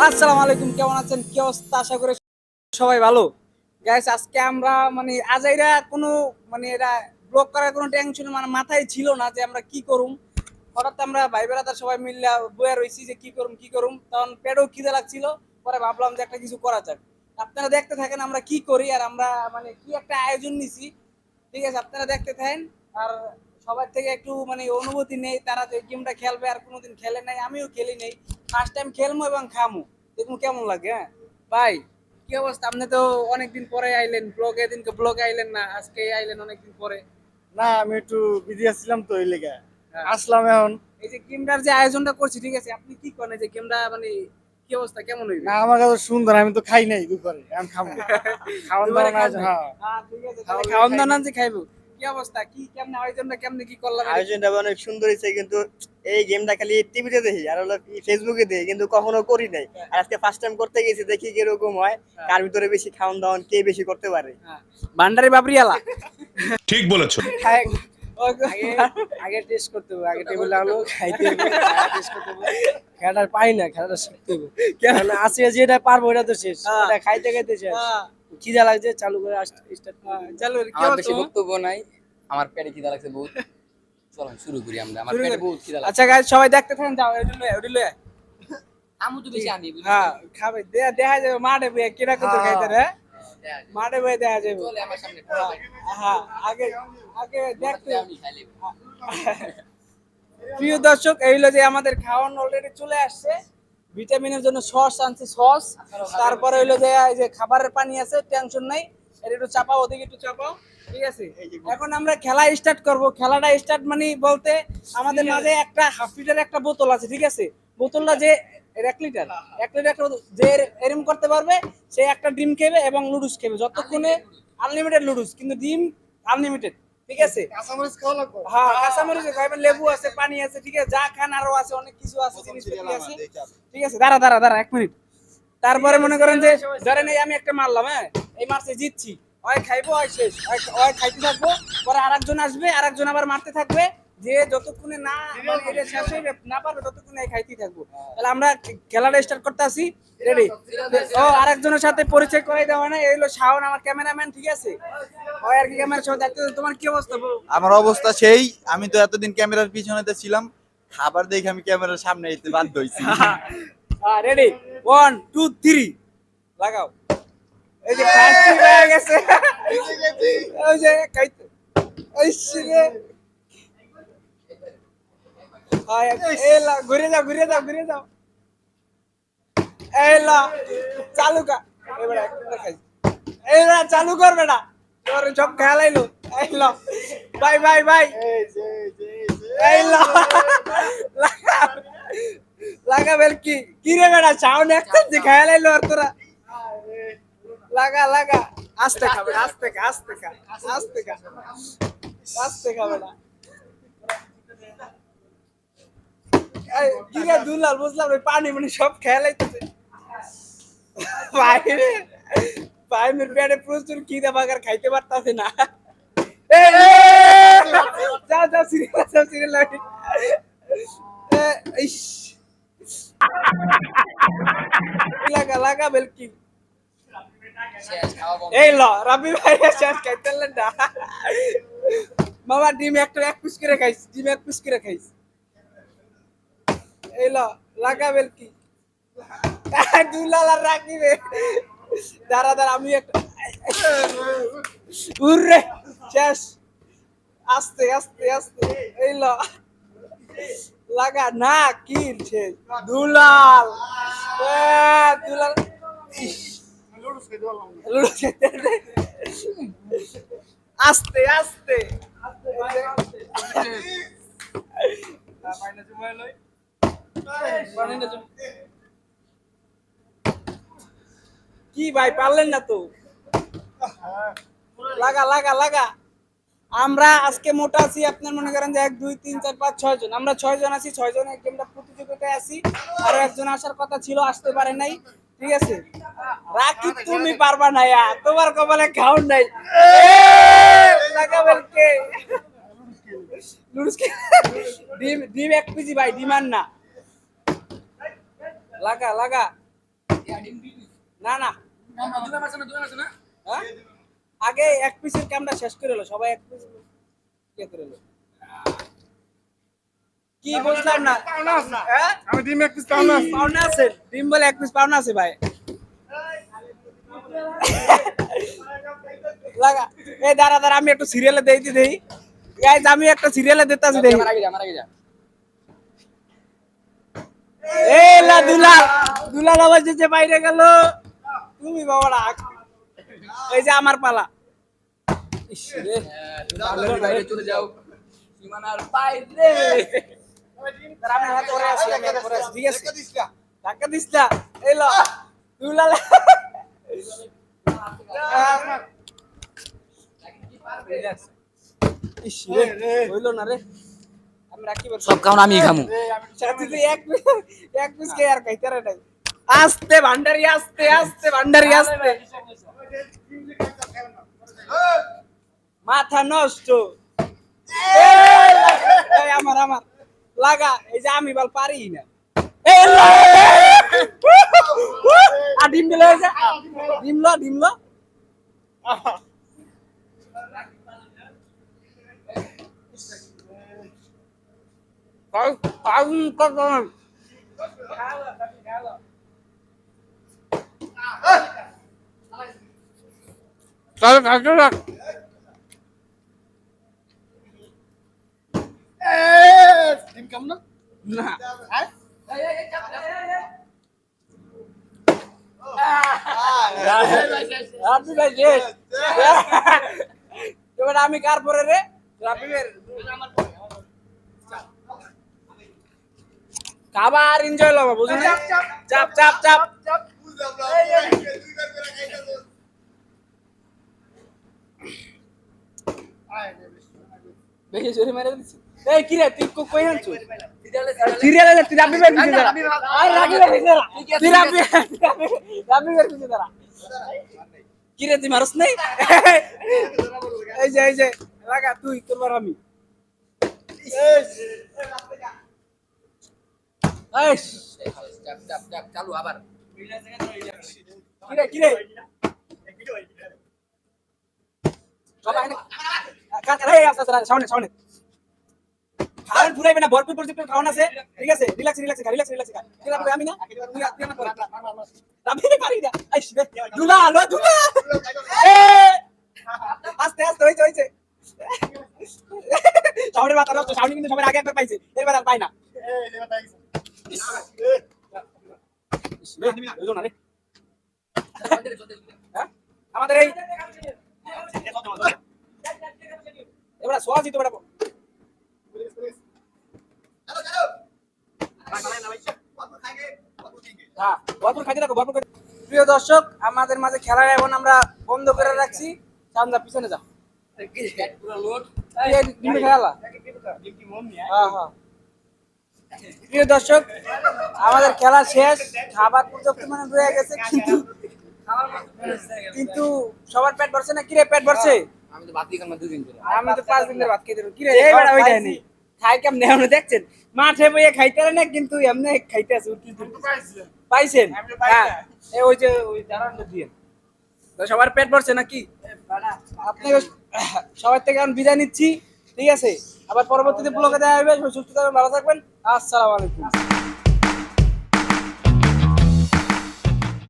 আসসালামু আলাইকুম, কেমন আছেন? কি অবস্থা? আশা করি সবাই ভালো। গাইস, আজকে আমরা আজাইরা কোনো এরা ব্লগ করার কোনো টেনশন মাথায় ছিল না যে আমরা কি করুম। হঠাৎ আমরা ভাই বেড়াদার সবাই মিললা বইয়া রইছি যে কি করুম। তখন পেটেও খিদে লাগছিল। পরে ভাবলাম যে একটা কিছু করা যাক। আপনারা দেখতে থাকেন আমরা কি করি, আর আমরা কি একটা আয়োজন নিছি। ঠিক আছে, আপনারা দেখতে থাকেন। আর সবার থেকে একটু অনুভূতি নেই, তারা যে গেমটা খেলবে আর কোনোদিন খেলে নাই, আমিও খেলি নাই। ফার্স্ট টাইম খেলবো এবং খামু, দেখুন কেমন লাগে। হ্যাঁ ভাই, কি অবস্থা? আপনি তো অনেকদিন পরে আইলেন ব্লগে, দিনকে ব্লগে আইলেন না, আজকে আইলেন অনেকদিন পরে। না, আমি একটু বিজি আসছিলাম তো এই লেগে হ্যাঁ। আসলাম এখন। এই যে গেমটার যে আয়োজনটা করছি, ঠিক আছে, আপনি কি করেন যে গেমটা কি অবস্থা, কেমন হইবে? না, আমার কাছে সুন্দর, আমি তো খাই নাই দুপুরে, আমি খাবো। খাওয়ান দুবারে দাওয়ান খান আছে, নাই? হ্যাঁ। ঠিক আছে, তাহলে খাওয়ান দাওয়ান আছে, খাইবো। কি অবস্থা, কি কেমনে আয়োজনটা কেমনে কি করলাম? আয়োজনটা অনেক সুন্দর হয়েছে, কিন্তু এই গেমটা খালি টিভিতে দেখি আর হলো ফেসবুকে দেখি, কিন্তু কখনো করি নাই। আর আজকে ফার্স্ট টাইম করতে গেছি, দেখি কিরকম হয়, কার ভিতরে বেশি খাওয়ান দাওয়ান, কে বেশি করতে পারে। ভান্ডারি বাবরিয়ালা। ঠিক বলেছো। আগে আগে টেস্ট করতে হবে, আগে টেবিলে আনো, খাইতে হবে, টেস্ট করতে হবে। খেলাটা পাই না, খেলাটা শিখতে হবে। কারণ আজকে যেটা পারবো ওটা তো শেষ, হ্যাঁ। ওটা খাইতে খাইতে শেষ। খিদা লাগছে, চালু করে স্টার্ট। চলো, কি আমার অবস্থা? বেশি বক্তব্য নাই, আমার পেটে খিদা লাগছে বহুত। চলো শুরু করি আমরা, আমার শুরু পেটে করি। বহুত খিদা লাগছে। আচ্ছা গাইস, সবাই দেখতে থাকেন, যাও ওটি লয়ে। আমু তো বেশি আনি বুঝলি? হ্যাঁ, খাবে দেখা যাবে মাঠে বইয়া কিরা কত খাইতে রে। মাঠে বইয়া দেখা যাবে। চলে আমার সামনে হ্যাঁ, আগে আগে দেখতে। আমি খাই লিব। প্রিয় দর্শক, এই হলো যে আমাদের খাওয়ান অলরেডি চলে আসছে। ভিটামিনের জন্য সস আনছি, সস। তারপরে হইলো যে এই যে খাবারের পানি আছে, টেনশন নাই। এটা একটু চাপাও, ওদিকে একটু চাপাও। ঠিক আছে, এখন আমরা খেলা স্টার্ট করব। খেলাটা স্টার্ট বলতে আমাদের মাঝে একটা হাফ লিটার একটা বোতল আছে, ঠিক আছে। বোতলটা যে 1 লিটার, 1 লিটার একটা বোতল, যে এরম করতে পারবে সে একটা ডিম খেবে এবং লুডুস খেবে যতক্ষণে। আনলিমিটেড লুডুস, কিন্তু ডিম আনলিমিটেড। ঠিক আছে, কাঁচামরিচ খাওয়া লাগবে। হ্যাঁ, কাঁচামরিচ খাইবেন, লেবু আছে, পানি আছে, ঠিক আছে, যা খান আরো আছে, অনেক কিছু আছে, জিনিসপত্র আছে। ঠিক আছে, দাঁড়া দাঁড়া দাঁড়া 1 মিনিট। তারপরে মনে করেন যে ধরেন এই আমি একটা মারলাম, হ্যাঁ, এই মারছে, জিতছি। ওই খাইবো, ওই শেষ, ওই খাইতে থাকবো। পরে আরেকজন আসবে, আরেকজন আবার মারতে থাকবে। যে যতক্ষণে না এটা শেষ হইবে না পারবে ততক্ষণে খাইতেই থাকবো। তাহলে আমরা খেলাটা স্টার্ট করতে আসি। রেডি? ও, আরেকজনের সাথে পরিচয় করাই দেওয়া না, এই হলো শাওন, আমার ক্যামেরাম্যান। ঠিক আছে, ওই আর কি ক্যামেরার সাথে দেখতে। তোমার কি অবস্থা বলো? আমার অবস্থা সেই, আমি তো এতদিন ক্যামেরার পিছনেতে ছিলাম, খাবার দেখে আমি ক্যামেরার সামনে এসে বাধ্য হইছি। হ্যাঁ, রেডি, 1 2 3 লাগাও। এই যে ফার্স্ট হয়ে গেছে, ওই যে খাইতে ওই শিরে। হাই, এলা ঘুরে যাও, ঘুরে যাও, ঘুরে যাও। এলা চালু কর, এবারে একটা খাই। এলা চালু কর বেটা, তোর সব খেয়াল আইলো। এলা বাই বাই বাই। এলা লাগা, লাগা বেল কি রে বেটা, সাউন্ড একটা যে খেয়াল আইলো আর তোরা। লাগা লাগা, আস্তে খাবে, আস্তে খা, আস্তে খা, আস্তে খা, আস্তে খাবে না। এই কি রে দুলাল, বুঝলাম রে, পানি সব খেয়াল আইতেছে। বাইরে বাইরের পেটে প্রচুর খিদে, বাগার খাইতে পারতাছে না। এই, যাও যাও, সিরিয়াল যাও, সিরিয়াল ইস, লাগা লাগা বেলকি। শেষ খাওয়া বন্ধ। এই ল রাবি ভাই শেষ খাইতেলেন না। মামা ডিম এক পিস করে খাইস, ডিম এক পিস করে খাইস। এই ল লাগা বেলকি। দুলাল আর রাখিবে। দাঁড়া দাঁড়া, আমি একটা উর্রে, শেষ। আস্তে আস্তে আস্তে, এই ল লাগা না, কি শেষ। দুলাল, দুলাল ইস, লুডো খেতে দে। আস্তে আস্তে কি ভাই, পারলেন না তো? লাগা লাগা লাগা। আমরা আজকে মোটা আছি, আপনার মনে করেন যে 1 2 3 4 5 6 জন, আমরা 6 জন আছি। 6 জন গেমটা প্রতিযোগিতায় আছি। আর একজন আসার কথা ছিল, আসতে পারে নাই। ঠিক আছে, রাকি তুমি পারবা না, তোমার কপালে খাউন নাই। লাগা বলকে লুডুস কে ডিম ডিম 1 কেজি ভাই, ডিমান্ড না। লাগা লাগা না না হ্যাঁ? আগে এক পিসের কামটা শেষ করে হলো, সবাই এক পিস ইয়ে করে হলো। কি বুঝলাম না হ্যাঁ? আমি ডিম এক পিস পাওনা পাওনা আছে, ডিম বলে এক পিস পাওনা আছে ভাই। লাগা এই দাঁড়া দাঁড়া, আমি একটু সিরিয়ালে দেই গাইজ, আমি একটা সিরিয়ালে দিতাছি দেই। মারা গেছে এই লা দুলাল আবার যে বাইরে গেল, তুমি বাবারা এই যে আমার পালা। ইস রে, বাইরে চলে যাও সীমানার বাইরে দাঁড়া, আমি হাতে পরে আছি, আমি হাতে পরে আছি, ঠিক আছে? ধাক্কা দিস না, এই লো দুলাল। ইস রে, হইলো না রে, আমি রাখি বলছি। সব খাওন আমি খামু সাথে তুই এক পিস কে আর খাইতে রে নাই। আস্তে ভান্ডারি, আস্তে আস্তে ভান্ডারি, আস্তে। মাথা নষ্ট। এই আমার লাগা, এই যে আমি বল পারি না। এই লো, আ ডিম দিলো, এই যে ডিম লো। ডিম কাম না না রাব্বি ভাই শেষ। এবার আমি কার পরে রে? রাব্বি ভাই খাবার এনজয় লবা, বুঝুন? চাপ চাপ চাপ বেশি জোরে মেরে দিছি। এই কি রে, তুই কই হানছু? সিরিয়ালে তুই রাব্বি ভাই পিছে দাঁড়া। আর রাব্বি ভাই পিছে দাঁড়া। তুই রাব্বি ভাই পিছে দাঁড়া। কি রে, তুই মারস নাই? এই যে লাগা, তুই তোর আমি। এই চাপ চাপ চাপ চালু আবার কি রে সবাই কাকারে আস্তে আস্তে সামনে খাওয়ান পুরাইবে না, ভরপুর পর্যন্ত খাওয়ান আছে, ঠিক আছে? রিল্যাক্স ঠিক আছে? আমি না তুই আমার রাব্বি পারি না। আইস রে দুলা এ আস্তে হইছে সামনে মাথা নষ্ট, সামনে কিন্তু সবার আগে একবার পাইছে, এবার আর পাই না। বুঝো না রে, হ্যাঁ? আমাদের এই এবার সোয়াজি তো বেড়াবো। হ্যাঁ, ভরপুর খাইতে রাখো, ভরপুর। প্রিয় দর্শক, আমাদের মাঝে খেলা এখন আমরা বন্ধ করে রাখছি। সামনে পিছনে যা, পুরো লোড ডিমে খেলা। হ্যাঁ প্রিয় দর্শক, আমাদের খেলা শেষ, খাবার পর্যন্ত মানে রয়ে গেছে, কিন্তু সবার পেট ভরছে না। কিরে, পেট ভরছে? আমি তো ভাত দিই না দুদিন ধরে আমি তো 5 দিনের ভাত খাইতে পারি। কিরে এইবার ওইটা নেই, খাই কেমনে আপনি দেখছেন? মাঠে বইয়ে খাইতে পারে না, কিন্তু এমনি খাইতে আছে। পাইছেন? হ্যাঁ, এই ওই যে ওই দাঁড়ানো দিয়ে তো সবার পেট ভরছে নাকি? আপনি সবার থেকে এখন বিদায় নিচ্ছি, ঠিক আছে? আবার পরবর্তীতে ব্লগে দেখা হবে। সুস্থ থাকবেন, ভালো থাকবেন, আসসালামু আলাইকুম।